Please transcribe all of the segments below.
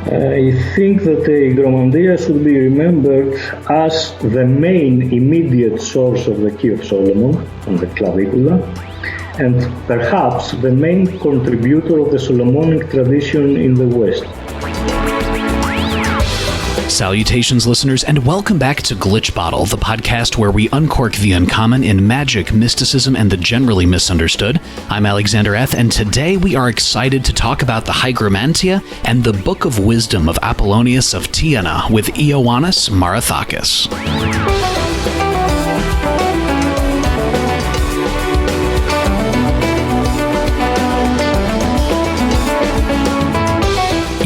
I think that the Hygromanteia should be remembered as the main immediate source of the Key of Solomon on the clavicula, and perhaps the main contributor of the Solomonic tradition in the West. Salutations, listeners, and welcome back to Glitch Bottle, the podcast where we uncork the uncommon in magic, mysticism, and the generally misunderstood. I'm Alexander Eth, and today we are excited to talk about the Hygromanteia and the Book of Wisdom of Apollonius of Tyana with Ioannis Marathakis.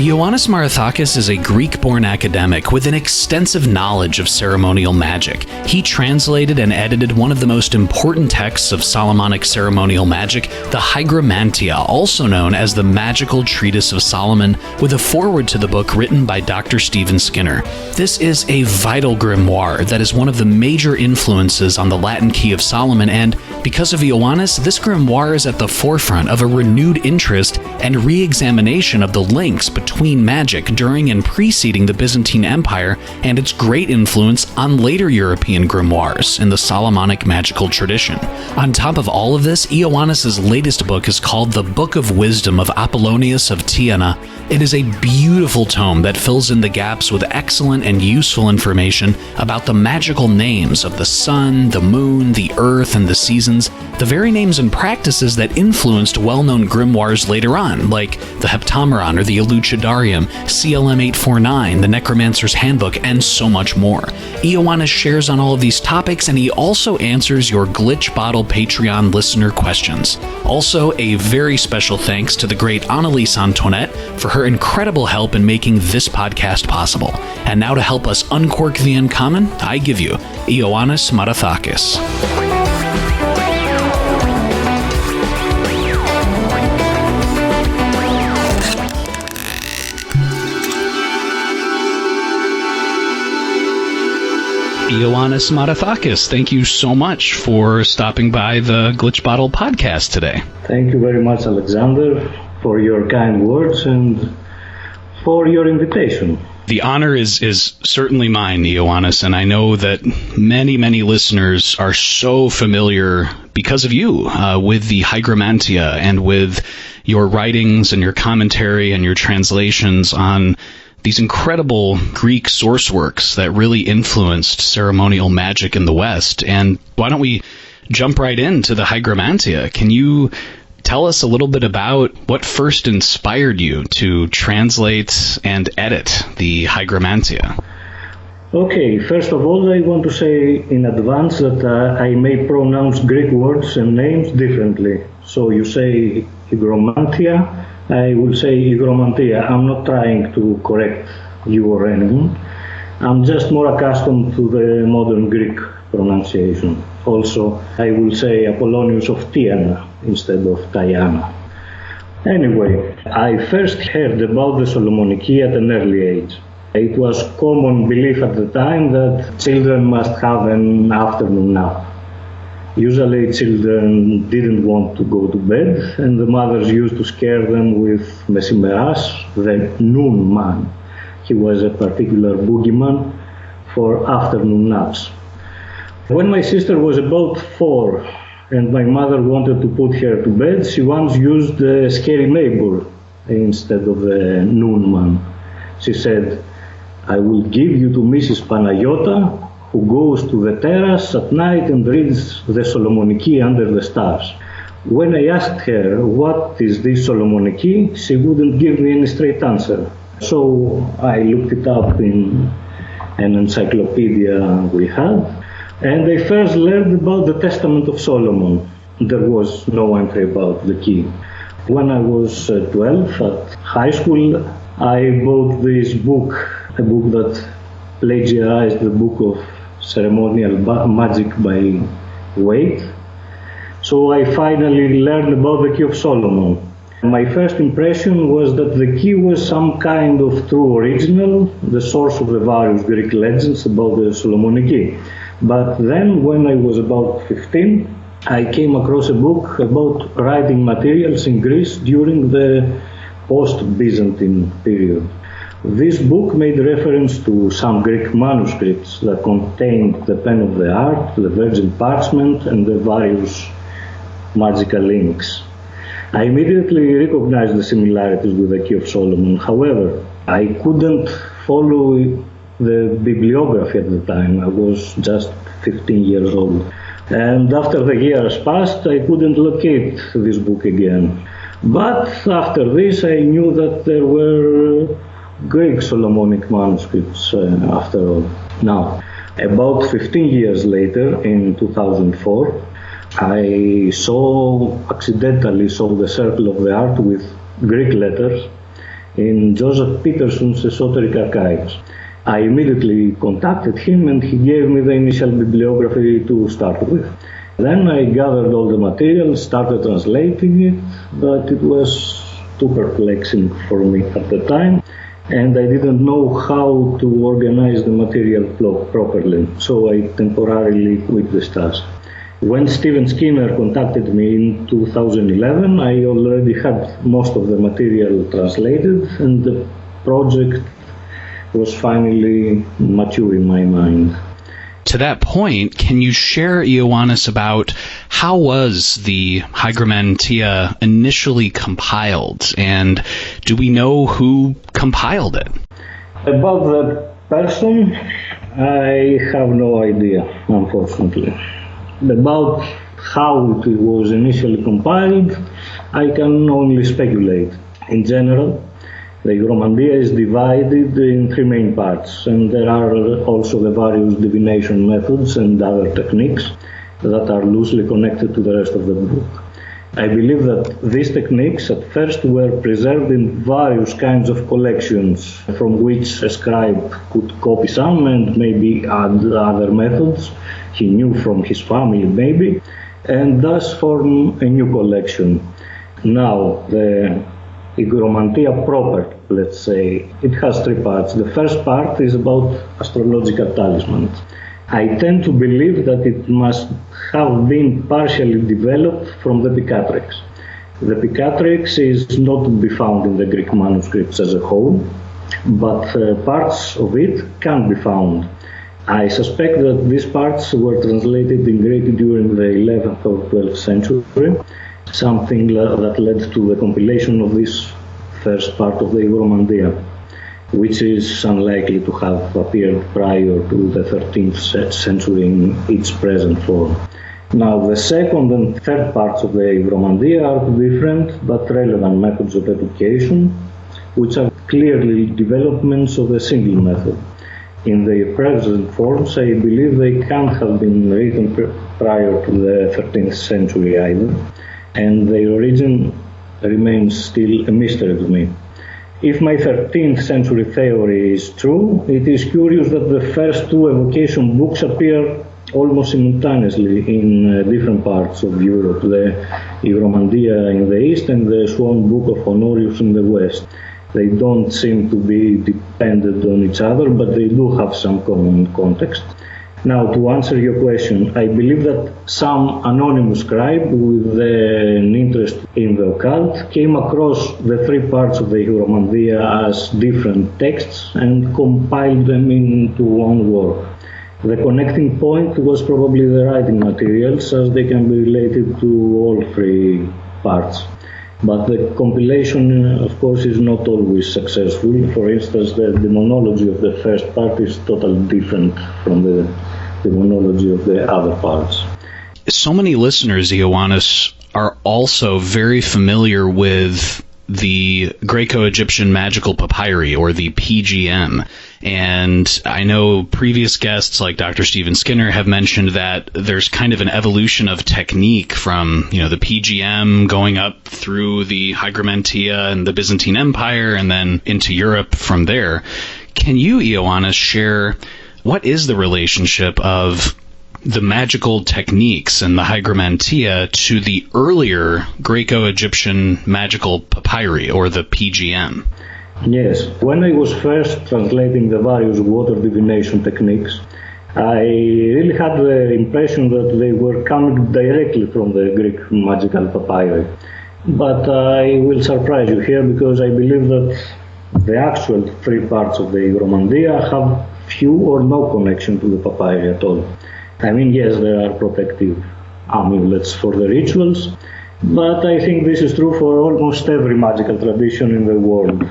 Ioannis Marathakis is a Greek-born academic with an extensive knowledge of ceremonial magic. He translated and edited one of the most important texts of Solomonic ceremonial magic, the Hygromanteia, also known as the Magical Treatise of Solomon, with a foreword to the book written by Dr. Stephen Skinner. This is a vital grimoire that is one of the major influences on the Latin Key of Solomon, and because of Ioannis, this grimoire is at the forefront of a renewed interest and re-examination of the links between magic during and preceding the Byzantine Empire and its great influence on later European grimoires in the Solomonic magical tradition. On top of all of this, Ioannis' latest book is called The Book of Wisdom of Apollonius of Tyana. It is a beautiful tome that fills in the gaps with excellent and useful information about the magical names of the sun, the moon, the earth, and the seasons, the very names and practices that influenced well-known grimoires later on, like the Heptameron or the Elucidarium, CLM 849, the Necromancer's Handbook, and so much more. Ioannis shares on all of these topics, and he also answers your Glitch Bottle Patreon listener questions. Also, a very special thanks to the great Annalise Antoinette for her incredible help in making this podcast possible. And now to help us uncork the uncommon, I give you Ioannis Marathakis. Ioannis Marathakis, thank you so much for stopping by the Glitch Bottle podcast today. Thank you very much, Alexander, for your kind words and for your invitation. The honor is certainly mine, Ioannis, and I know that many listeners are so familiar because of you with the Hygromanteia and with your writings and your commentary and your translations on these incredible Greek source works that really influenced ceremonial magic in the West. And why don't we jump right into the Hygromanteia? Can you tell us a little bit about what first inspired you to translate and edit the Hygromanteia? Okay, first of all, I want to say in advance that I may pronounce Greek words and names differently. So you say Hygromanteia, I will say Hygromanteia. I'm not trying to correct you or anyone. I'm just more accustomed to the modern Greek pronunciation. Also, I will say Apollonius of Tyana instead of Tyana. Anyway, I first heard about the Solomonic Key at an early age. It was common belief at the time that children must have an afternoon nap. Usually children didn't want to go to bed, and the mothers used to scare them with Mesimeras, the noon man. He was a particular boogeyman for afternoon naps. When my sister was about 4 and my mother wanted to put her to bed, she once used a scary neighbor instead of the noon man. She said, "I will give you to Mrs. Panayota, who goes to the terrace at night and reads the Solomonic Key under the stars." When I asked her, "What is this Solomonic Key?" she wouldn't give me any straight answer. So I looked it up in an encyclopedia we had, and I first learned about the Testament of Solomon. There was no entry about the key. When I was 12 at high school, I bought this book, a book that plagiarized the book of ceremonial magic by weight. So I finally learned about the Key of Solomon. My first impression was that the key was some kind of true original, the source of the various Greek legends about the Solomonic Key. But then, when I was about 15, I came across a book about writing materials in Greece during the post-Byzantine period. This book made reference to some Greek manuscripts that contained the pen of the art, the virgin parchment, and the various magical inks. I immediately recognized the similarities with the Key of Solomon. However, I couldn't follow the bibliography at the time. I was just 15 years old. And after the years passed, I couldn't locate this book again. But after this, I knew that there were Greek Solomonic manuscripts after all. Now, about 15 years later, in 2004, I accidentally saw the Circle of the Art with Greek letters in Joseph Peterson's Esoteric Archives. I immediately contacted him and he gave me the initial bibliography to start with. Then I gathered all the material, started translating it, but it was too perplexing for me at the time, and I didn't know how to organize the material properly, so I temporarily quit this task. When Stephen Skinner contacted me in 2011, I already had most of the material translated, and the project was finally mature in my mind. To that point, can you share, Ioannis, about how was the Hygromanteia initially compiled, and do we know who compiled it? About the person, I have no idea, unfortunately. About how it was initially compiled, I can only speculate. In general, the Hygromanteia is divided in three main parts, and there are also the various divination methods and other techniques that are loosely connected to the rest of the book. I believe that these techniques at first were preserved in various kinds of collections, from which a scribe could copy some and maybe add other methods he knew from his family maybe, and thus form a new collection. Now, the Hygromanteia proper, let's say, it has three parts. The first part is about astrological talismans. I tend to believe that it must have been partially developed from the Picatrix. The Picatrix is not to be found in the Greek manuscripts as a whole, but parts of it can be found. I suspect that these parts were translated in Greek during the 11th or 12th century, something that led to the compilation of this first part of the Hygromanteia, which is unlikely to have appeared prior to the 13th century in its present form. Now, the second and third parts of the Hygromanteia are different but relevant methods of education, which are clearly developments of a single method. In their present forms, I believe they can't have been written prior to the 13th century either, and their origin remains still a mystery to me. If my 13th century theory is true, it is curious that the first two evocation books appear almost simultaneously in different parts of Europe, the Hygromanteia in the east and the Swan Book of Honorius in the west. They don't seem to be dependent on each other, but they do have some common context. Now, to answer your question, I believe that some anonymous scribe with an interest in the occult came across the three parts of the Hygromanteia as different texts and compiled them into one work. The connecting point was probably the writing materials, as they can be related to all three parts. But the compilation, of course, is not always successful. For instance, the demonology of the first part is totally different from the demonology of the other parts. So many listeners, Ioannis, are also very familiar with the Greco-Egyptian Magical Papyri, or the PGM. And I know previous guests like Dr. Stephen Skinner have mentioned that there's kind of an evolution of technique from, the PGM going up through the Hygromanteia and the Byzantine Empire and then into Europe from there. Can you, Ioannis, share what is the relationship of the magical techniques and the Hygromanteia to the earlier Greco-Egyptian magical papyri, or the PGM? Yes, when I was first translating the various water divination techniques, I really had the impression that they were coming directly from the Greek magical papyri. But I will surprise you here, because I believe that The actual three parts of the Hygromanteia have few or no connection to the papyri at all. I mean, yes, there are protective amulets for the rituals, but I think this is true for almost every magical tradition in the world.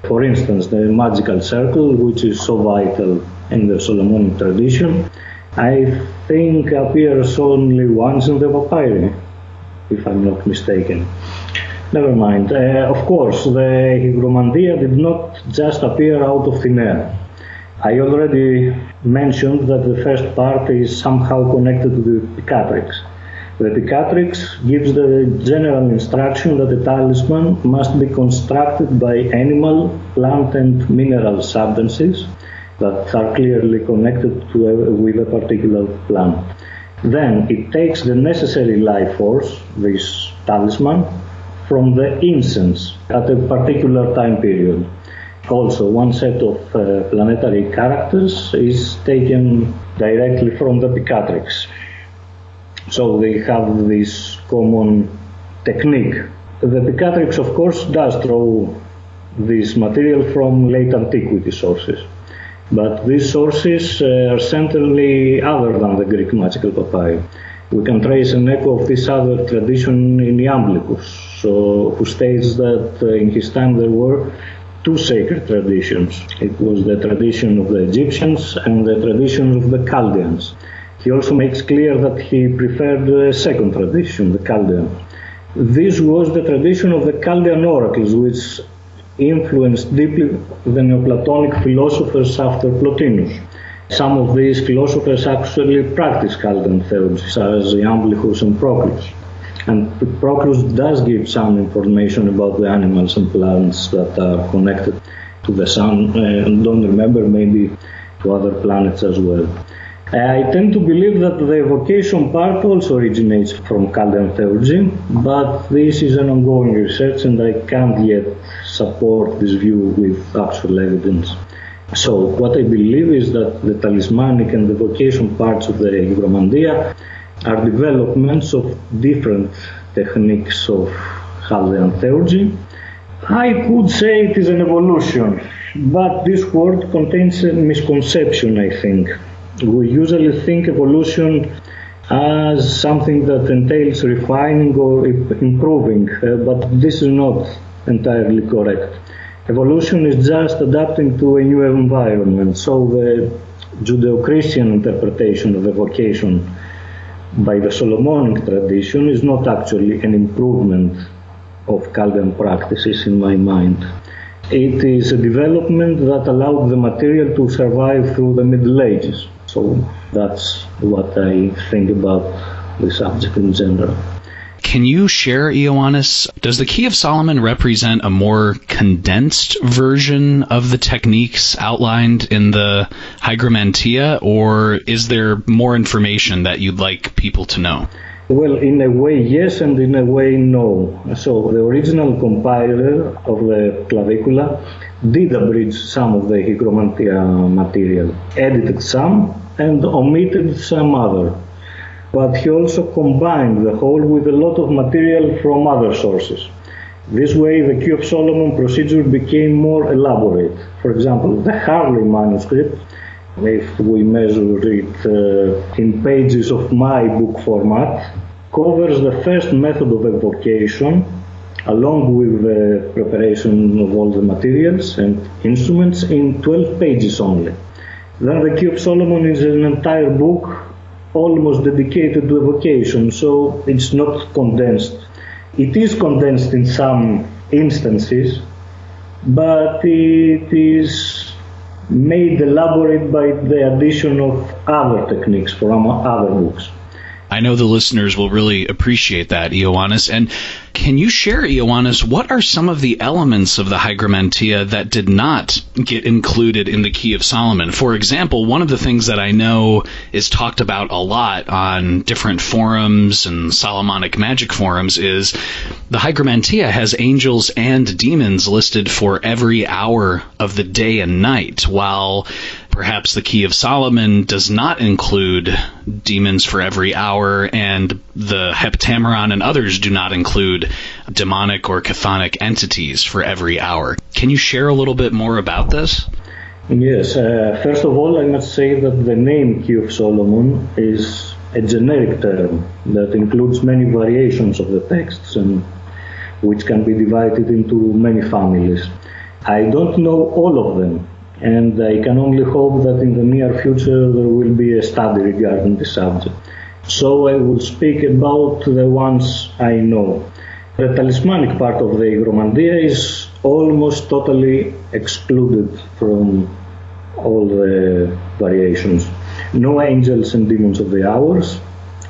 For instance, the magical circle, which is so vital in the Solomonic tradition, I think appears only once in the papyri, if I'm not mistaken. Never mind. Of course, the Hygromanteia did not just appear out of thin air. I already mentioned that the first part is somehow connected to the Picatrix. The Picatrix gives the general instruction that the talisman must be constructed by animal, plant and mineral substances that are clearly connected with a particular plant. Then it takes the necessary life force, this talisman, from the incense at a particular time period. Also, one set of planetary characters is taken directly from the Picatrix. So they have this common technique. The Picatrix, of course, does draw this material from late antiquity sources. But these sources are certainly other than the Greek magical papyri. We can trace an echo of this other tradition in Iamblicus, who states that in his time there were two sacred traditions. It was the tradition of the Egyptians and the tradition of the Chaldeans. He also makes clear that he preferred the second tradition, the Chaldean. This was the tradition of the Chaldean oracles, which influenced deeply the Neoplatonic philosophers after Plotinus. Some of these philosophers actually practiced Chaldean theology, such as Iamblicus and Proclus. And Proclus does give some information about the animals and plants that are connected to the sun, and don't remember, maybe to other planets as well. I tend to believe that the evocation part also originates from Chaldean theology, but this is an ongoing research and I can't yet support this view with actual evidence. So what I believe is that the talismanic and evocation parts of the Hygromanteia are developments of different techniques of Chaldean theology. I could say it is an evolution, but this word contains a misconception, I think. We usually think evolution as something that entails refining or improving, but this is not entirely correct. Evolution is just adapting to a new environment, so the Judeo-Christian interpretation of evocation by the Solomonic tradition is not actually an improvement of Chaldean practices in my mind. It is a development that allowed the material to survive through the Middle Ages. So that's what I think about the subject in general. Can you share, Ioannis, does the Key of Solomon represent a more condensed version of the techniques outlined in the Hygromanteia, or is there more information that you'd like people to know? Well, in a way, yes, and in a way, no. So the original compiler of the clavicula did abridge some of the Hygromanteia material, edited some, and omitted some other. But he also combined the whole with a lot of material from other sources. This way, the Key of Solomon procedure became more elaborate. For example, the Harley manuscript, if we measure it in pages of my book format, covers the first method of evocation, along with the preparation of all the materials and instruments, in 12 pages only. Then the Key of Solomon is an entire book almost dedicated to evocation, so it's not condensed. It is condensed in some instances, but it is made elaborate by the addition of other techniques from other books. I know the listeners will really appreciate that, Ioannis. And can you share, Ioannis, what are some of the elements of the Hygromanteia that did not get included in the Key of Solomon? For example, one of the things that I know is talked about a lot on different forums and Solomonic magic forums is the Hygromanteia has angels and demons listed for every hour of the day and night, while perhaps the Key of Solomon does not include demons for every hour, and the Heptameron and others do not include demonic or chthonic entities for every hour. Can you share a little bit more about this? Yes, first of all, I must say that the name Key of Solomon is a generic term that includes many variations of the texts, and which can be divided into many families. I don't know all of them, and I can only hope that in the near future there will be a study regarding the subject. So I will speak about the ones I know. The talismanic part of the Hygromanteia is almost totally excluded from all the variations. No angels and demons of the hours,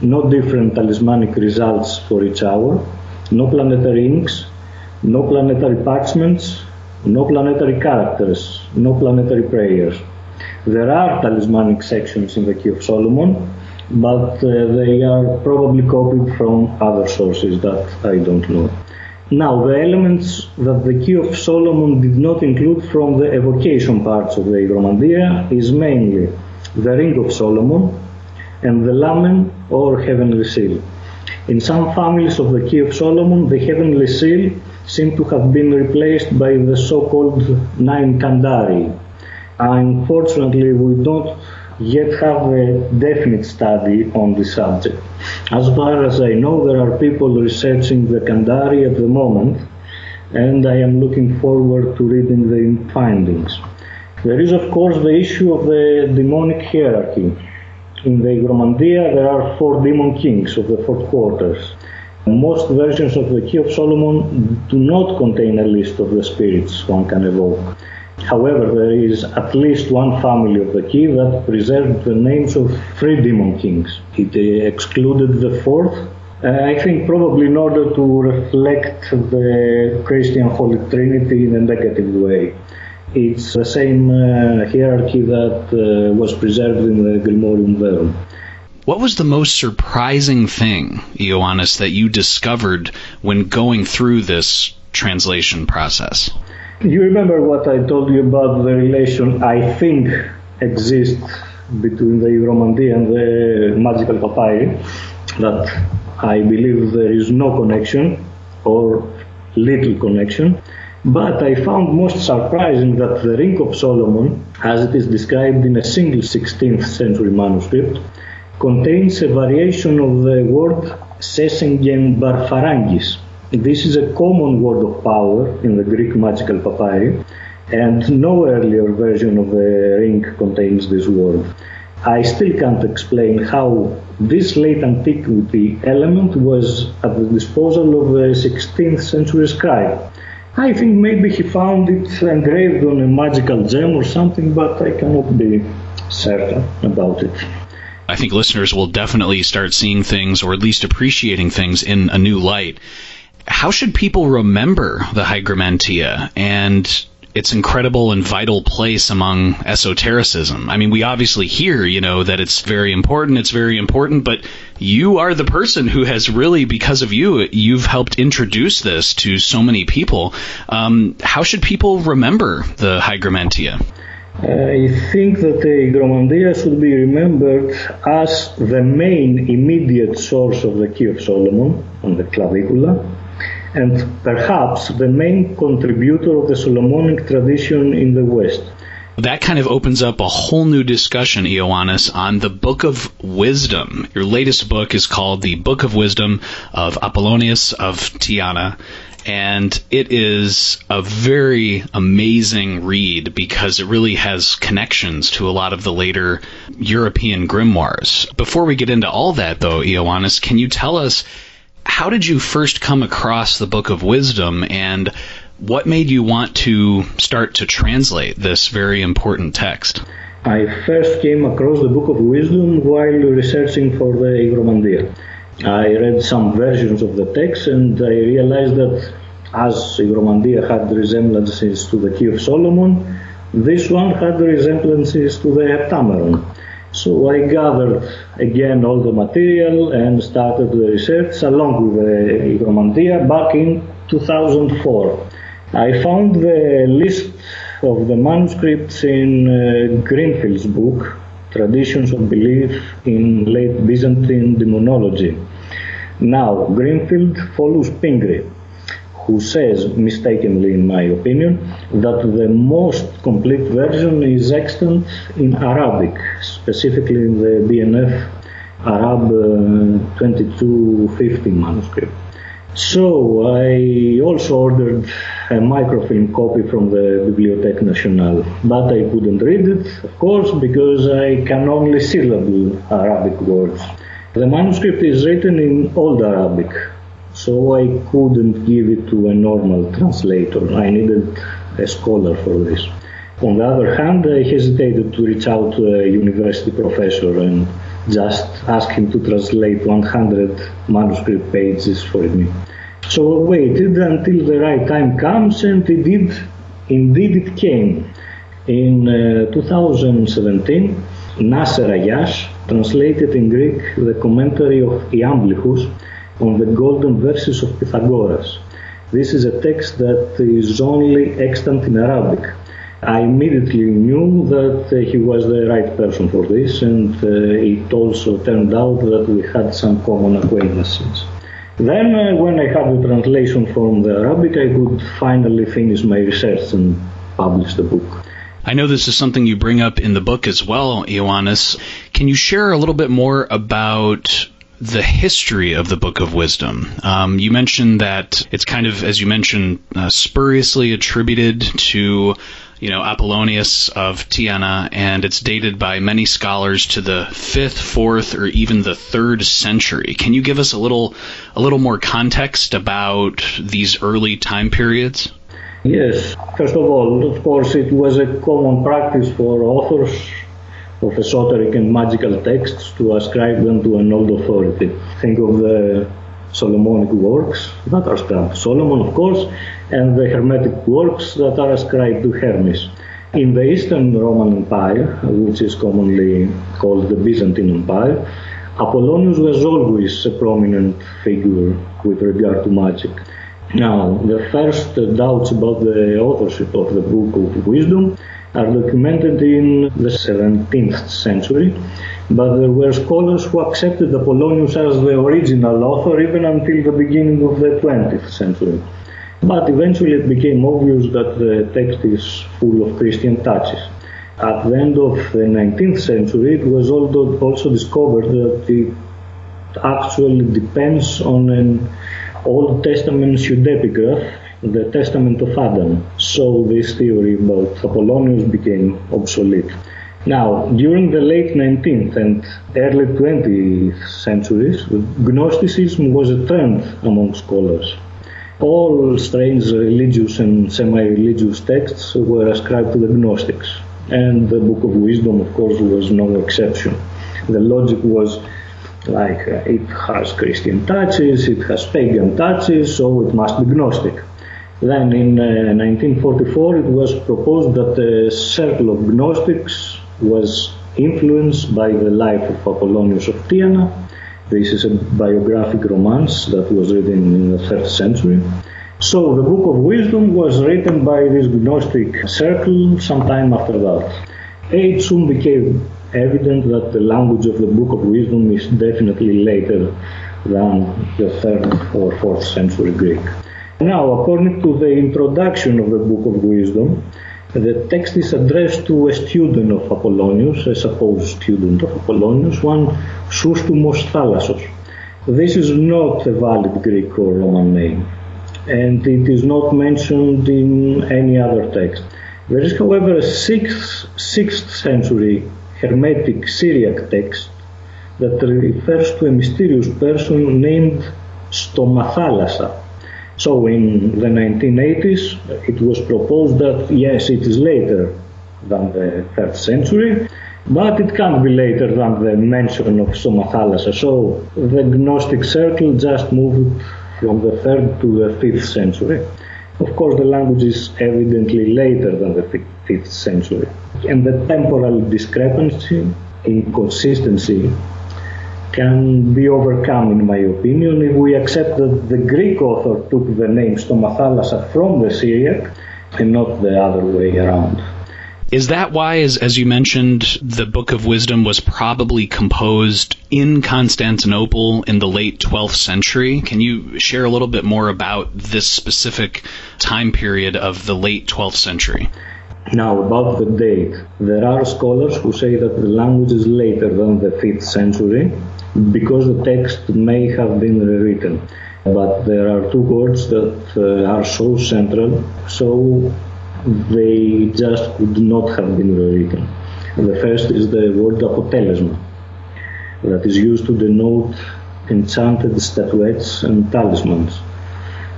no different talismanic results for each hour, no planetary inks, no planetary parchments, no planetary characters, no planetary prayers. There are talismanic sections in the Key of Solomon, but they are probably copied from other sources that I don't know. Now, the elements that the Key of Solomon did not include from the evocation parts of the Hygromanteia is mainly the Ring of Solomon and the Lamen or Heavenly Seal. In some families of the Key of Solomon, the Heavenly Seal seemed to have been replaced by the so-called 9 Kandari. Unfortunately, we don't yet have a definite study on the subject. As far as I know, there are people researching the Kandari at the moment, and I am looking forward to reading the findings. There is, of course, the issue of the demonic hierarchy. In the Hygromanteia, there are 4 demon kings of the 4 quarters. Most versions of the Key of Solomon do not contain a list of the spirits one can evoke. However, there is at least one family of the key that preserved the names of 3 demon kings. It excluded the 4th, I think probably in order to reflect the Christian Holy Trinity in a negative way. It's the same hierarchy that was preserved in the Grimorium Verum. What was the most surprising thing, Ioannis, that you discovered when going through this translation process? You remember what I told you about the relation I think exists between the Hygromanteia and the magical papyri, that I believe there is no connection or little connection, but I found most surprising that the Ring of Solomon, as it is described in a single 16th century manuscript, contains a variation of the word Sesengen Barfarangis. This is a common word of power in the Greek magical papyri, and no earlier version of the ring contains this word. I still can't explain how this late antiquity element was at the disposal of a 16th century scribe. I think maybe he found it engraved on a magical gem or something, but I cannot be certain about it. I think listeners will definitely start seeing things, or at least appreciating things, in a new light. How should people remember the Hygromanteia and its incredible and vital place among esotericism? I mean, we obviously hear, that it's very important, but you are the person who has really, because of you've helped introduce this to so many people. How should people remember the Hygromanteia? I think that the Hygromanteia should be remembered as the main immediate source of the Key of Solomon on the clavicula, and perhaps the main contributor of the Solomonic tradition in the West. That kind of opens up a whole new discussion, Ioannis, on the Book of Wisdom. Your latest book is called The Book of Wisdom of Apollonius of Tyana, and it is a very amazing read because it really has connections to a lot of the later European grimoires. Before we get into all that, though, Ioannis, can you tell us, how did you first come across the Book of Wisdom, and what made you want to start to translate this very important text? I first came across the Book of Wisdom while researching for the Hygromanteia. I read some versions of the text and I realized that as Hygromanteia had resemblances to the Key of Solomon, this one had resemblances to the Heptameron. So I gathered again all the material and started the research along with the Hygromanteia back in 2004. I found the list of the manuscripts in Greenfield's book, Traditions of Belief in Late Byzantine Demonology. Now, Greenfield follows Pingree, who says, mistakenly in my opinion, that the most complete version is extant in Arabic, specifically in the BNF Arab 2250 manuscript. So I also ordered a microfilm copy from the Bibliothèque Nationale, but I couldn't read it, of course, because I can only syllable Arabic words. The manuscript is written in Old Arabic, so I couldn't give it to a normal translator. I needed a scholar for this. On the other hand, I hesitated to reach out to a university professor and just ask him to translate 100 manuscript pages for me. So I waited until the right time comes, and indeed it came. In 2017, Nasser Ayash translated in Greek the commentary of Iamblichus on the golden verses of Pythagoras. This is a text that is only extant in Arabic. I immediately knew that he was the right person for this, and it also turned out that we had some common acquaintances. Then, when I had the translation from the Arabic, I could finally finish my research and publish the book. I know this is something you bring up in the book as well, Ioannis. Can you share a little bit more about the history of the Book of Wisdom? You mentioned that it's kind of, as you mentioned, spuriously attributed to Apollonius of Tyana, and it's dated by many scholars to the 5th, 4th, or even the 3rd century. Can you give us a little more context about these early time periods? Yes. First of all, of course, it was a common practice for authors of esoteric and magical texts to ascribe them to an old authority. Think of the Solomonic works that are ascribed to Solomon, of course, and the Hermetic works that are ascribed to Hermes. In the Eastern Roman Empire, which is commonly called the Byzantine Empire, Apollonius was always a prominent figure with regard to magic. Now, the first doubts about the authorship of the Book of Wisdom are documented in the 17th century, but there were scholars who accepted Apollonius as the original author even until the beginning of the 20th century. But eventually it became obvious that the text is full of Christian touches. At the end of the 19th century, it was also discovered that it actually depends on an Old Testament pseudepigraph, the Testament of Adam. So this theory about Apollonius became obsolete. Now, during the late 19th and early 20th centuries, Gnosticism was a trend among scholars. All strange religious and semi-religious texts were ascribed to the Gnostics, and the Book of Wisdom, of course, was no exception. The logic was it has Christian touches, it has pagan touches, so it must be Gnostic. Then in 1944 it was proposed that the circle of Gnostics was influenced by the life of Apollonius of Tyana. This is a biographic romance that was written in the 3rd century. So the Book of Wisdom was written by this Gnostic circle sometime after that. It soon became evident that the language of the Book of Wisdom is definitely later than the 3rd or 4th century Greek. Now, according to the introduction of the Book of Wisdom, the text is addressed to a student of Apollonius, a supposed student of Apollonius, one Soustumos Thalassos. This is not a valid Greek or Roman name, and it is not mentioned in any other text. There is, however, a 6th century Hermetic Syriac text that refers to a mysterious person named Stomathalassa. So in the 1980s, it was proposed that yes, it is later than the 3rd century, but it can't be later than the mention of Stomathalassa. So the Gnostic circle just moved from the 3rd to the 5th century. Of course, the language is evidently later than the 5th century. And the temporal discrepancy, inconsistency, can be overcome, in my opinion, if we accept that the Greek author took the name Stomathalassa from the Syriac and not the other way around. Is that why, as you mentioned, the Book of Wisdom was probably composed in Constantinople in the late 12th century? Can you share a little bit more about this specific time period of the late 12th century? Now, about the date, there are scholars who say that the language is later than the 5th century because the text may have been rewritten. But there are two words that are so central, so they just could not have been rewritten. The first is the word Apollonius, that is used to denote enchanted statuettes and talismans.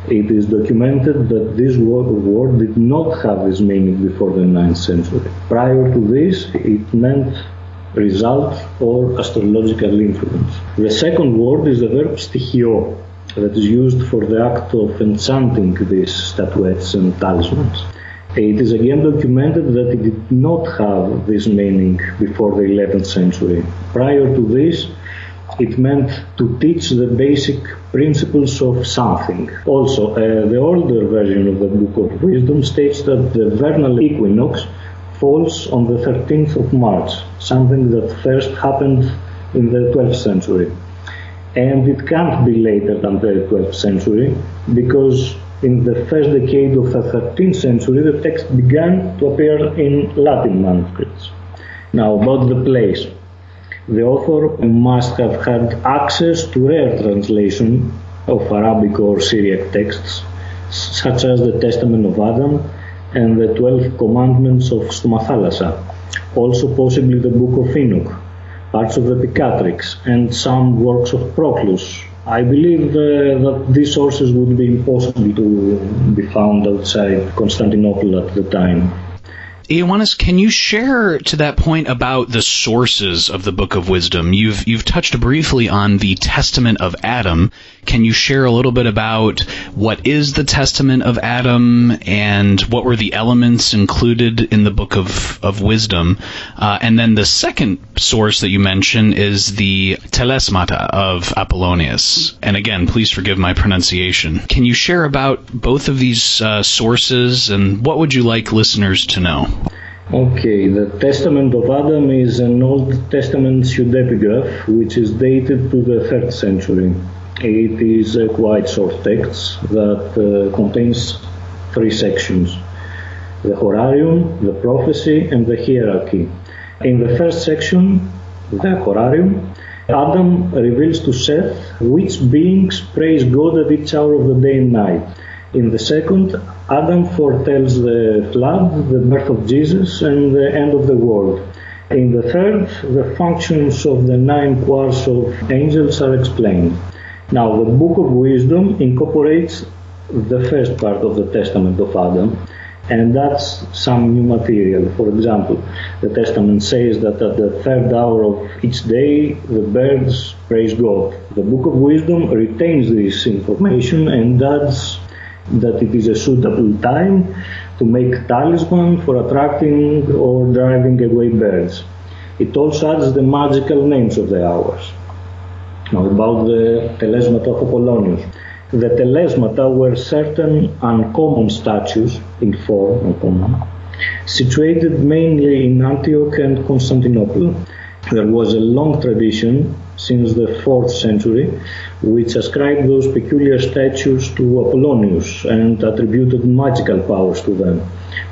It is documented that this word did not have this meaning before the 9th century. Prior to this, it meant result or astrological influence. The second word is the verb stihio, that is used for the act of enchanting these statuettes and talismans. It is again documented that it did not have this meaning before the 11th century. Prior to this, it meant to teach the basic principles of something. Also, the older version of the Book of Wisdom states that the vernal equinox falls on the 13th of March, something that first happened in the 12th century. And it can't be later than the 12th century because in the first decade of the 13th century the text began to appear in Latin manuscripts. Now, about the place. The author must have had access to rare translation of Arabic or Syriac texts, such as the Testament of Adam and the 12 Commandments of Stomathalassa, also possibly the Book of Enoch, parts of the Picatrix, and some works of Proclus. I believe that these sources would be impossible to be found outside Constantinople at the time. Ioannis, can you share to that point about the sources of the Book of Wisdom? You've touched briefly on the Testament of Adam. Can you share a little bit about what is the Testament of Adam and what were the elements included in the Book of Wisdom? And then the second source that you mention is the Telesmata of Apollonius. And again, please forgive my pronunciation. Can you share about both of these sources and what would you like listeners to know? Okay, the Testament of Adam is an Old Testament pseudepigraph which is dated to the 3rd century. It is a quite short text that contains 3 sections: the horarium, the prophecy, and the hierarchy. In the first section, the horarium, Adam reveals to Seth which beings praise God at each hour of the day and night. In the second, Adam foretells the flood, the birth of Jesus, and the end of the world. In the third, the functions of the 9 choirs of angels are explained. Now, the Book of Wisdom incorporates the first part of the Testament of Adam, and that's some new material. For example, the Testament says that at the 3rd hour of each day, the birds praise God. The Book of Wisdom retains this information and adds that it is a suitable time to make talisman for attracting or driving away birds. It also adds the magical names of the hours. Now, about the Telesmata of Apollonius. The Telesmata were certain uncommon statues in form, situated mainly in Antioch and Constantinople. There was a long tradition since the 4th century which ascribed those peculiar statues to Apollonius and attributed magical powers to them.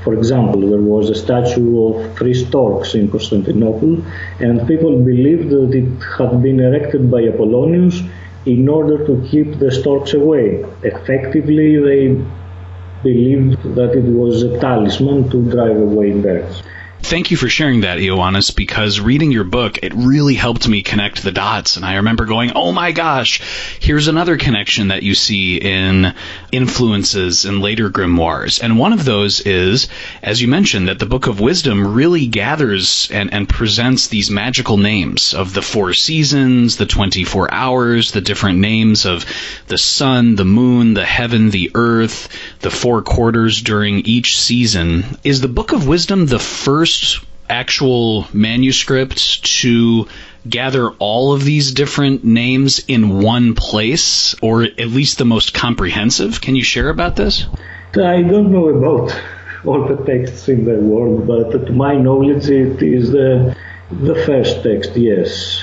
For example, there was a statue of 3 storks in Constantinople, and people believed that it had been erected by Apollonius in order to keep the storks away. Effectively, they believed that it was a talisman to drive away birds. Thank you for sharing that, Ioannis, because reading your book, it really helped me connect the dots. And I remember going, oh my gosh, here's another connection that you see in influences in later grimoires. And one of those is, as you mentioned, that the Book of Wisdom really gathers and presents these magical names of the 4 seasons, the 24 hours, the different names of the sun, the moon, the heaven, the earth, the 4 quarters during each season. Is the Book of Wisdom the first actual manuscript to gather all of these different names in one place, or at least the most comprehensive? Can you share about this? I don't know about all the texts in the world, but to my knowledge it is the first text, yes.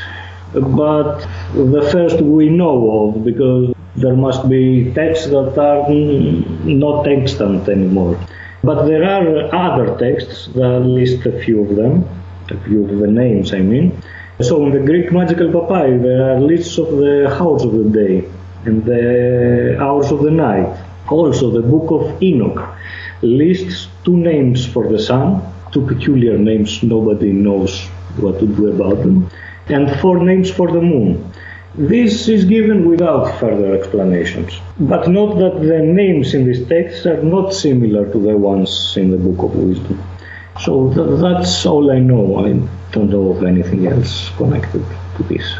But the first we know of, because there must be texts that are not extant anymore. But there are other texts that list a few of them, a few of the names I mean. So in the Greek magical papyri there are lists of the hours of the day and the hours of the night. Also the Book of Enoch lists 2 names for the sun, 2 peculiar names, nobody knows what to do about them, and 4 names for the moon. This is given without further explanations. But note that the names in these texts are not similar to the ones in the Book of Wisdom. So that's all I know. I don't know of anything else connected to this.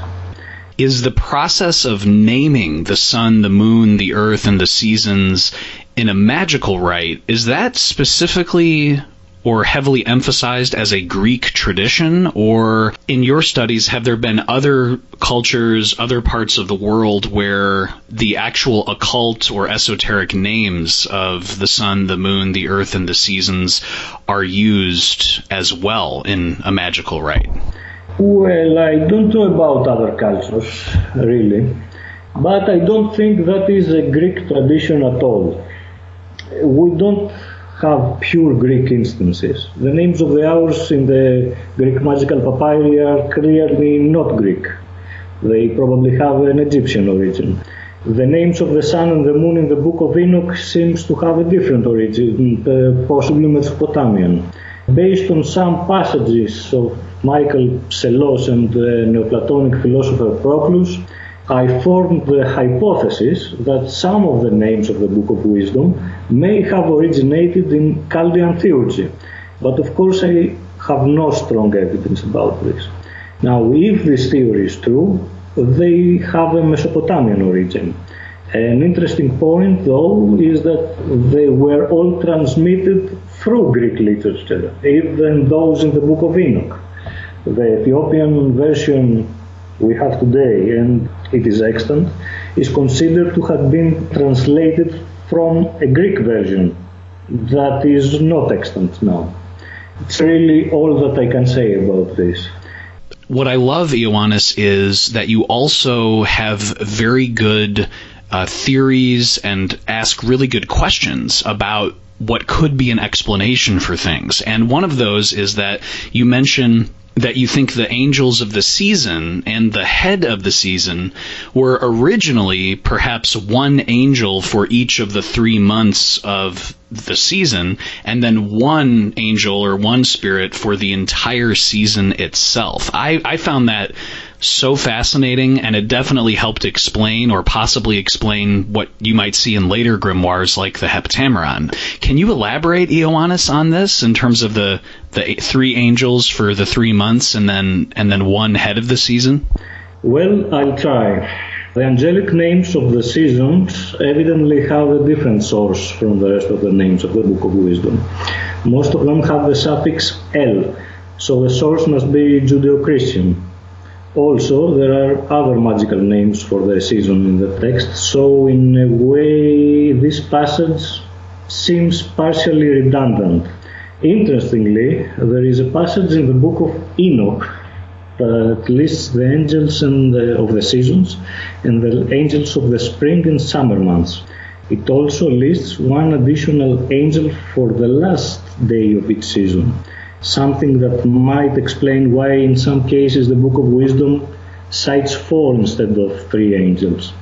Is the process of naming the sun, the moon, the earth, and the seasons in a magical rite, is that specifically or heavily emphasized as a Greek tradition? Or in your studies, have there been other cultures, other parts of the world where the actual occult or esoteric names of the sun, the moon, the earth, and the seasons are used as well in a magical rite? Well, I don't know about other cultures, really. But I don't think that is a Greek tradition at all. We don't have pure Greek instances. The names of the hours in the Greek magical papyri are clearly not Greek. They probably have an Egyptian origin. The names of the sun and the moon in the Book of Enoch seems to have a different origin, possibly Mesopotamian. Based on some passages of Michael Psellos and the Neoplatonic philosopher Proclus, I formed the hypothesis that some of the names of the Book of Wisdom may have originated in Chaldean theurgy, but of course I have no strong evidence about this. Now, if this theory is true, they have a Mesopotamian origin. An interesting point, though, is that they were all transmitted through Greek literature, even those in the Book of Enoch. The Ethiopian version we have today, and it is extant, is considered to have been translated from a Greek version that is not extant now. It's really all that I can say about this. What I love, Ioannis, is that you also have very good theories and ask really good questions about what could be an explanation for things. And one of those is that you mention that you think the angels of the season and the head of the season were originally perhaps one angel for each of the 3 months of the season, and then one angel or one spirit for the entire season itself. I found that so fascinating, and it definitely helped explain or possibly explain what you might see in later grimoires like the Heptameron. Can you elaborate, Ioannis, on this in terms of the 3 angels for the 3 months and then one head of the season? Well, I'll try. The angelic names of the seasons evidently have a different source from the rest of the names of the Book of Wisdom. Most of them have the suffix El, so the source must be Judeo-Christian. Also, there are other magical names for the season in the text, so in a way this passage seems partially redundant. Interestingly, there is a passage in the Book of Enoch that lists the angels of the seasons and the angels of the spring and summer months. It also lists one additional angel for the last day of each season, something that might explain why in some cases the Book of Wisdom cites 4 instead of 3 angels.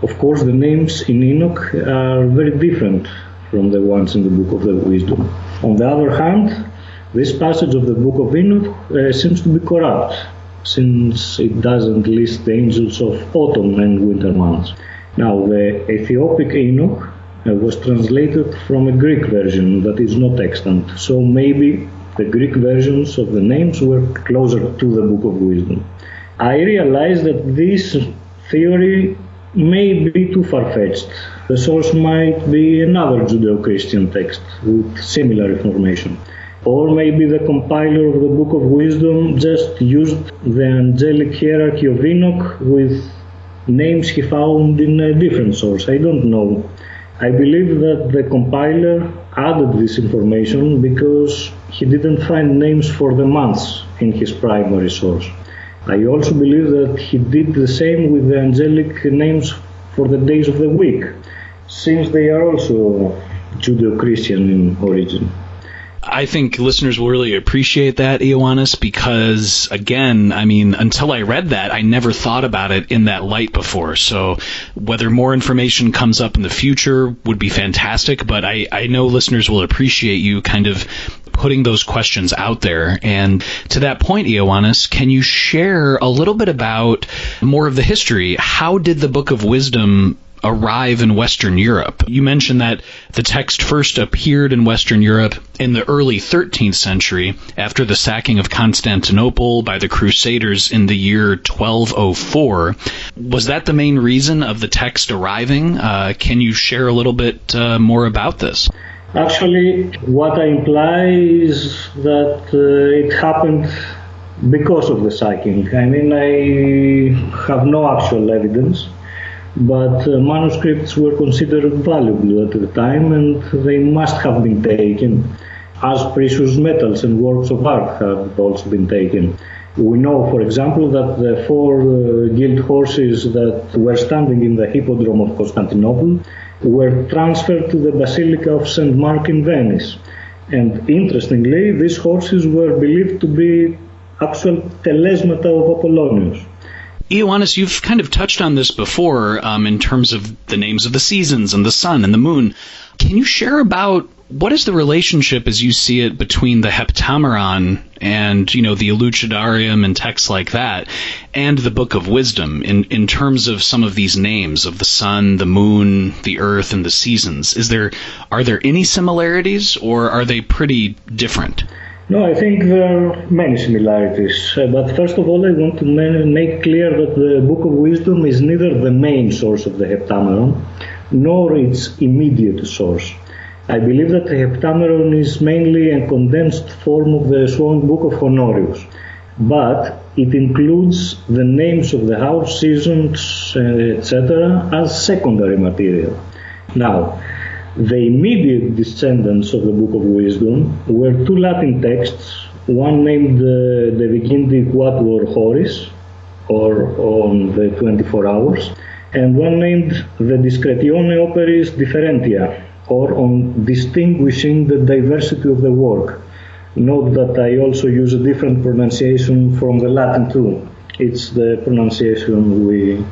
Of course, the names in Enoch are very different from the ones in the Book of the Wisdom. On the other hand, this passage of the Book of Enoch seems to be corrupt, since it doesn't list the angels of autumn and winter months. Now, the Ethiopic Enoch was translated from a Greek version that is not extant, so maybe the Greek versions of the names were closer to the Book of Wisdom. I realize that this theory may be too far-fetched. The source might be another Judeo-Christian text with similar information. Or maybe the compiler of the Book of Wisdom just used the angelic hierarchy of Enoch with names he found in a different source. I don't know. I believe that the compiler added this information because he didn't find names for the months in his primary source. I also believe that he did the same with the angelic names for the days of the week, since they are also Judeo-Christian in origin. I think listeners will really appreciate that, Ioannis, because, again, I mean, until I read that, I never thought about it in that light before. So whether more information comes up in the future would be fantastic, but I know listeners will appreciate you kind of putting those questions out there. And to that point, Ioannis, can you share a little bit about more of the history? How did the Book of Wisdom arrive in Western Europe? You mentioned that the text first appeared in Western Europe in the early 13th century after the sacking of Constantinople by the Crusaders in the year 1204. Was that the main reason of the text arriving? Can you share a little bit more about this? Actually, what I imply is that it happened because of the sacking. I mean, I have no actual evidence, but manuscripts were considered valuable at the time, and they must have been taken, as precious metals and works of art have also been taken. We know, for example, that the 4 gilt horses that were standing in the Hippodrome of Constantinople were transferred to the Basilica of St. Mark in Venice. And interestingly, these horses were believed to be actual telesmata of Apollonius. Ioannis, you've kind of touched on this before in terms of the names of the seasons and the sun and the moon. Can you share about what is the relationship as you see it between the Heptameron and, the Elucidarium and texts like that and the Book of Wisdom in terms of some of these names of the sun, the moon, the earth, and the seasons? Are there any similarities or are they pretty different? No, I think there are many similarities. But first of all, I want to make clear that the Book of Wisdom is neither the main source of the Heptameron, nor its immediate source. I believe that the Heptameron is mainly a condensed form of the Swan Book of Honorius, but it includes the names of the house, seasons, etc. as secondary material. Now, the immediate descendants of the Book of Wisdom were 2 Latin texts, one named De Viginti Quatuor Horis, or on the 24 hours, and one named the Discretione Operis Differentia, or on distinguishing the diversity of the work. Note that I also use a different pronunciation from the Latin too. It's the pronunciation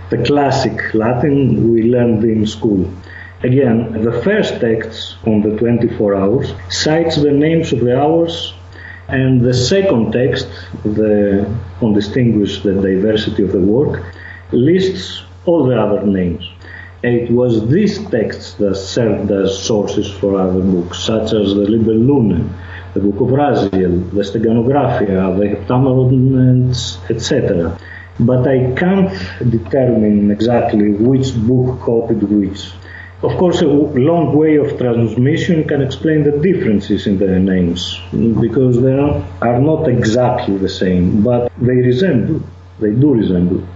the classic Latin we learned in school. Again, the first text on the 24 hours cites the names of the hours, and the second text, on distinguish the diversity of the work, lists all the other names. It was these texts that served as sources for other books, such as the Liber Lunae, the Book of Raziel, the Steganographia, the Heptameron, etc. But I can't determine exactly which book copied which. Of course, a long way of transmission can explain the differences in the names, because they are not exactly the same, but they do resemble.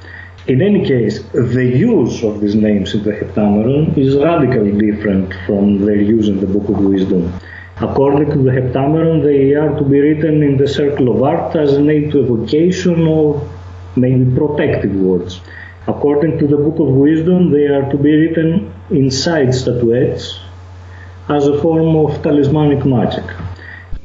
In any case, the use of these names in the Heptameron is radically different from their use in the Book of Wisdom. According to the Heptameron, they are to be written in the circle of art as an aid to evocation or maybe protective words. According to the Book of Wisdom, they are to be written inside statuettes as a form of talismanic magic.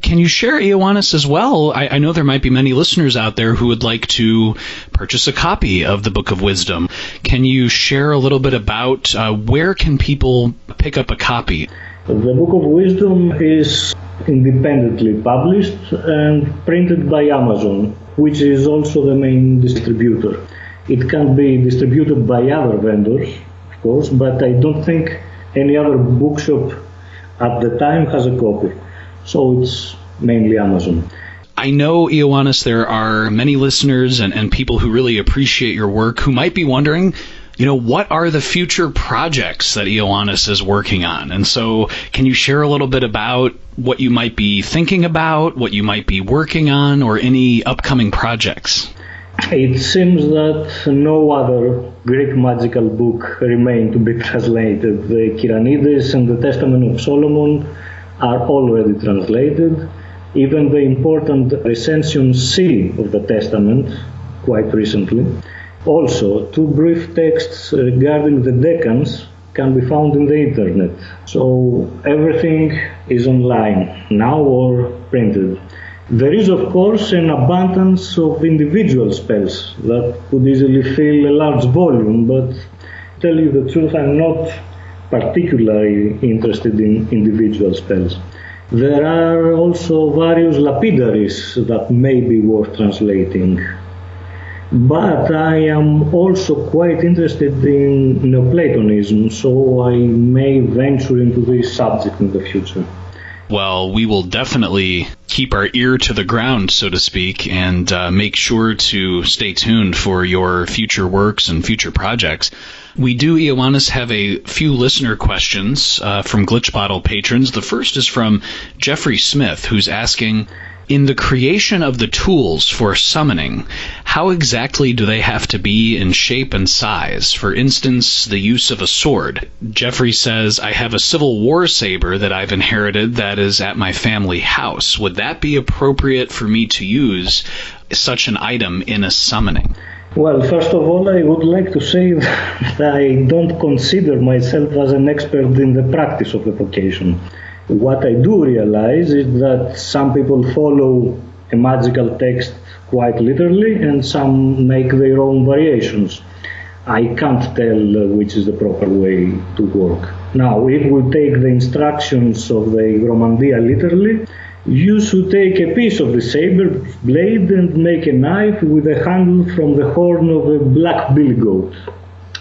Can you share, Ioannis, as well? I know there might be many listeners out there who would like to purchase a copy of the Book of Wisdom. Can you share a little bit about where can people pick up a copy? The Book of Wisdom is independently published and printed by Amazon, which is also the main distributor. It can be distributed by other vendors, of course, but I don't think any other bookshop at the time has a copy. So it's mainly Amazon. I know, Ioannis, there are many listeners and people who really appreciate your work who might be wondering, what are the future projects that Ioannis is working on? And so can you share a little bit about what you might be thinking about, what you might be working on, or any upcoming projects? It seems that no other Greek magical book remained to be translated. The Kyranides and the Testament of Solomon are already translated. Even the important Recension C of the Testament, quite recently. Also, two brief texts regarding the decans can be found in the internet. So everything is online now or printed. There is, of course, an abundance of individual spells that could easily fill a large volume, but to tell you the truth, I'm not particularly interested in individual spells. There are also various lapidaries that may be worth translating. But I am also quite interested in Neoplatonism, so I may venture into this subject in the future. Well, we will definitely keep our ear to the ground, so to speak, and make sure to stay tuned for your future works and future projects. We do, Ioannis, have a few listener questions from Glitch Bottle patrons. The first is from Jeffrey Smith, who's asking, in the creation of the tools for summoning, how exactly do they have to be in shape and size? For instance, the use of a sword. Jeffrey says, I have a Civil War saber that I've inherited that is at my family house. Would that be appropriate for me to use such an item in a summoning? Well, first of all, I would like to say that I don't consider myself as an expert in the practice of the vocation. What I do realize is that some people follow a magical text quite literally and some make their own variations. I can't tell which is the proper way to work. Now, if we take the instructions of the Hygromanteia literally, you should take a piece of the saber blade and make a knife with a handle from the horn of a black billy goat.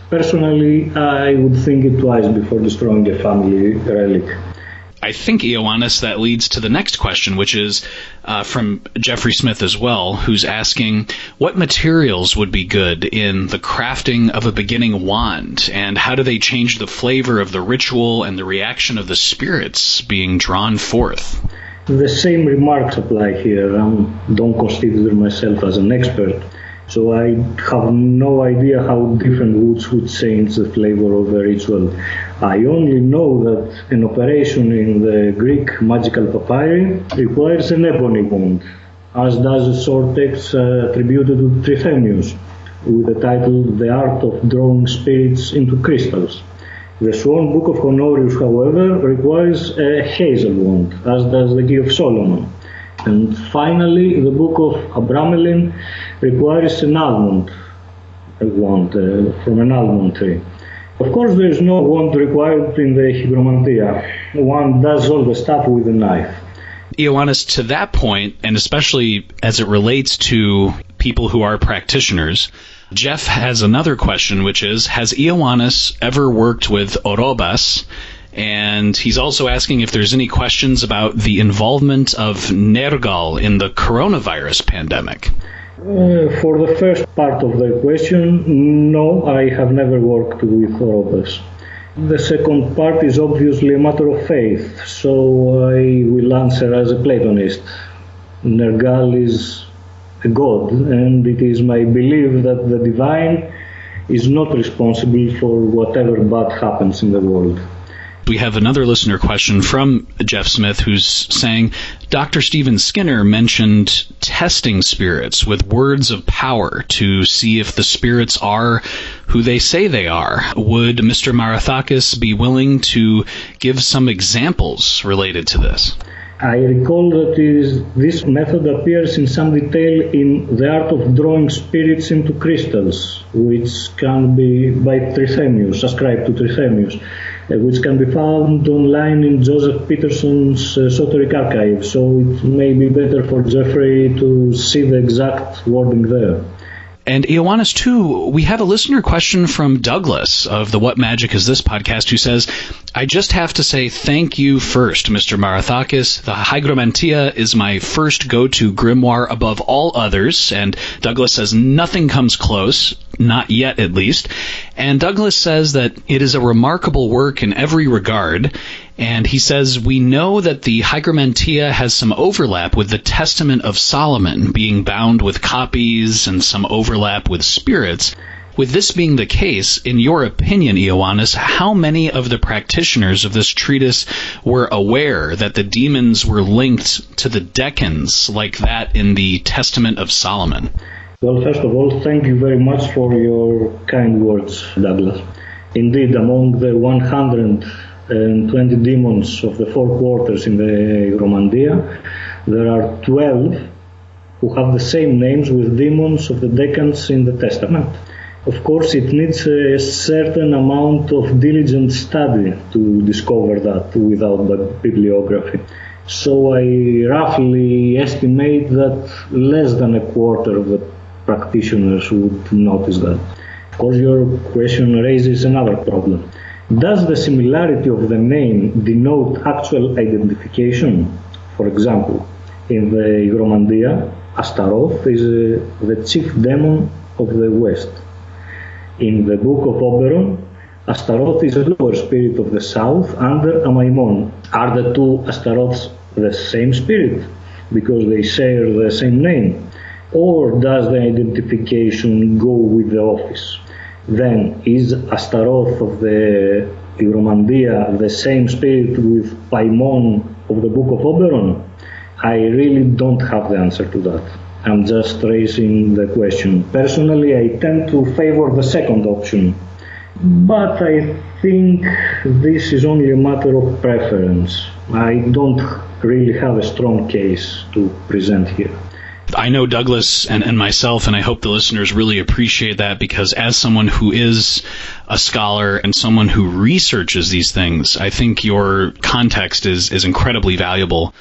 Personally, I would think it twice before destroying a family relic. I think, Ioannis, that leads to the next question, which is from Jeffrey Smith as well, who's asking, what materials would be good in the crafting of a beginning wand, and how do they change the flavor of the ritual and the reaction of the spirits being drawn forth? The same remarks apply here. I don't consider myself as an expert, so I have no idea how different woods would change the flavor of a ritual. I only know that an operation in the Greek magical papyri requires an ebony wand, as does a sword text attributed to Trithemius, with the title The Art of Drawing Spirits into Crystals. The Swan Book of Honorius, however, requires a hazel wand, as does the Key of Solomon. And finally, the Book of Abramelin requires an almond wand from an almond tree. Of course, there is no wand required in the Hygromanteia. One does all the stuff with a knife. Ioannis, to that point, and especially as it relates to people who are practitioners, Jeff has another question, which is, has Ioannis ever worked with orobas? And he's also asking if there's any questions about the involvement of Nergal in the coronavirus pandemic. For the first part of the question, no, I have never worked with orobas. The second part is obviously a matter of faith, so I will answer as a Platonist. Nergal is a god, and it is my belief that the divine is not responsible for whatever bad happens in the world. We have another listener question from Jeff Smith, who's saying, Dr. Stephen Skinner mentioned testing spirits with words of power to see if the spirits are who they say they are. Would Mr. Marathakis be willing to give some examples related to this? I recall that this method appears in some detail in The Art of Drawing Spirits into Crystals, which can be by Trithemius, ascribed to Trithemius, which can be found online in Joseph Peterson's Esoteric Archive, so it may be better for Jeffrey to see the exact wording there. And Ioannis, too, we have a listener question from Douglas of the What Magic Is This podcast, who says, I just have to say thank you first, Mr. Marathakis. The Hygromanteia is my first go-to grimoire above all others, and Douglas says nothing comes close, not yet at least. And Douglas says that it is a remarkable work in every regard, And he says, we know that the Hygromanteia has some overlap with the Testament of Solomon, being bound with copies and some overlap with spirits. With this being the case, in your opinion, Ioannis, how many of the practitioners of this treatise were aware that the demons were linked to the decans like that in the Testament of Solomon? Well, first of all, thank you very much for your kind words, Douglas. Indeed, among the 120 demons of the four quarters in the Hygromanteia, there are 12 who have the same names with demons of the decans in the Testament. Of course, it needs a certain amount of diligent study to discover that without bibliography. So I roughly estimate that less than a quarter of the practitioners would notice that. Of course, your question raises another problem. Does the similarity of the name denote actual identification? For example, in the Hygromanteia, Astaroth is the chief demon of the West. In the Book of Oberon, Astaroth is a lower spirit of the south under Amaimon. Are the two Astaroths the same spirit because they share the same name? Or does the identification go with the office? Then, is Astaroth of the Hygromanteia the same spirit with Paimon of the Book of Oberon? I really don't have the answer to that. I'm just raising the question. Personally, I tend to favor the second option, but I think this is only a matter of preference. I don't really have a strong case to present here. I know Douglas and myself, and I hope the listeners really appreciate that, because as someone who is a scholar and someone who researches these things, I think your context is incredibly valuable,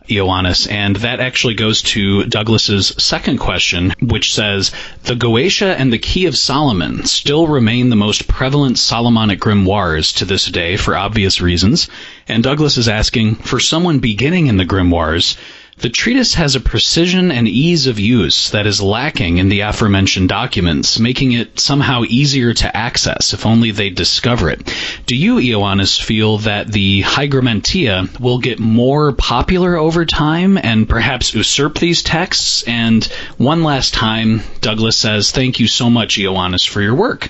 Ioannis, and that actually goes to Douglas's second question, which says, the Goetia and the Key of Solomon still remain the most prevalent Solomonic grimoires to this day for obvious reasons, and Douglas is asking, for someone beginning in the grimoires, the treatise has a precision and ease of use that is lacking in the aforementioned documents, making it somehow easier to access if only they discover it. Do you, Ioannis, feel that the Hygromanteia will get more popular over time and perhaps usurp these texts? And one last time, Douglas says, thank you so much, Ioannis, for your work.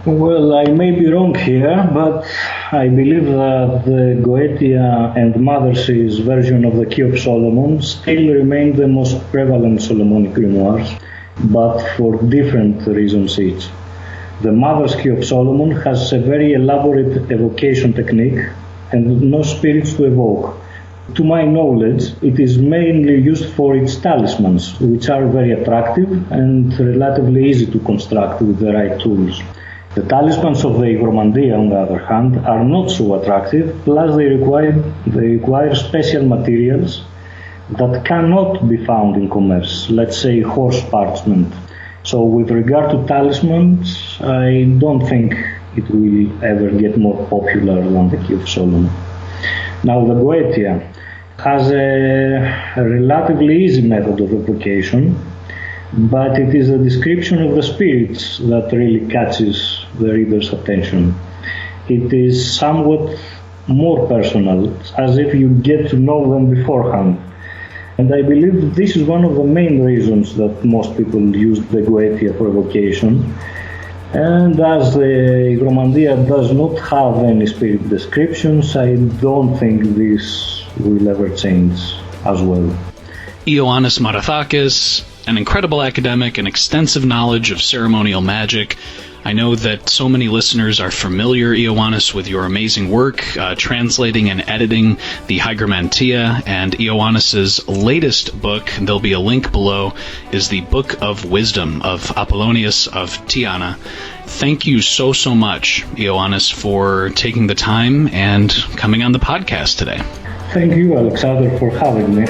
Well, I may be wrong here, but I believe that the Goetia and Mother's version of the Key of Solomon still remain the most prevalent Solomonic grimoires, but for different reasons each. The Mother's Key of Solomon has a very elaborate evocation technique and no spirits to evoke. To my knowledge, it is mainly used for its talismans, which are very attractive and relatively easy to construct with the right tools. The talismans of the Hygromanteia, on the other hand, are not so attractive, plus they require special materials that cannot be found in commerce, let's say horse parchment. So with regard to talismans, I don't think it will ever get more popular than the Key of Solomon. Now the Goetia has a relatively easy method of evocation, but it is the description of the spirits that really catches the reader's attention. It is somewhat more personal, as if you get to know them beforehand. And I believe this is one of the main reasons that most people use the Goetia for evocation. And as the Hygromanteia does not have any spirit descriptions, I don't think this will ever change as well. Ioannis Marathakis, an incredible academic and extensive knowledge of ceremonial magic. I know that so many listeners are familiar, Ioannis, with your amazing work translating and editing the Hygromanteia, and Ioannis's latest book, there'll be a link below, is the Book of Wisdom of Apollonius of Tyana. Thank you so much, Ioannis, for taking the time and coming on the podcast today. Thank you, Alexander, for having me.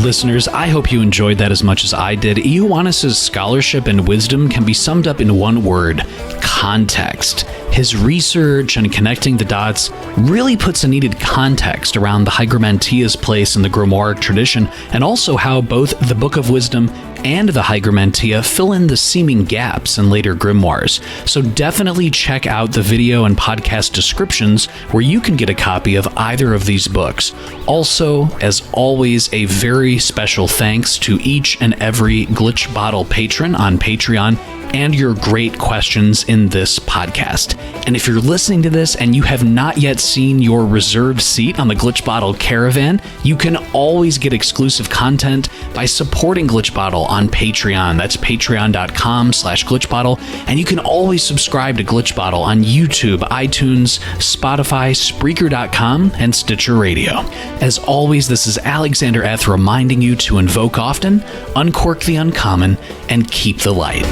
Listeners, I hope you enjoyed that as much as I did. Ioannis' scholarship and wisdom can be summed up in one word: context. His research and connecting the dots really puts a needed context around the Hygromanteia's place in the grimoire tradition, and also how both the Book of Wisdom and the Hygromanteia fill in the seeming gaps in later grimoires. So definitely check out the video and podcast descriptions where you can get a copy of either of these books. Also, as always, a very special thanks to each and every Glitch Bottle patron on Patreon and your great questions in this podcast. And if you're listening to this and you have not yet seen your reserved seat on the Glitch Bottle Caravan, you can always get exclusive content by supporting Glitch Bottle on Patreon. That's patreon.com/glitchbottle. And you can always subscribe to Glitch Bottle on YouTube, iTunes, Spotify, Spreaker.com, and Stitcher Radio. As always, this is Alexander Eth reminding you to invoke often, uncork the uncommon, and keep the light.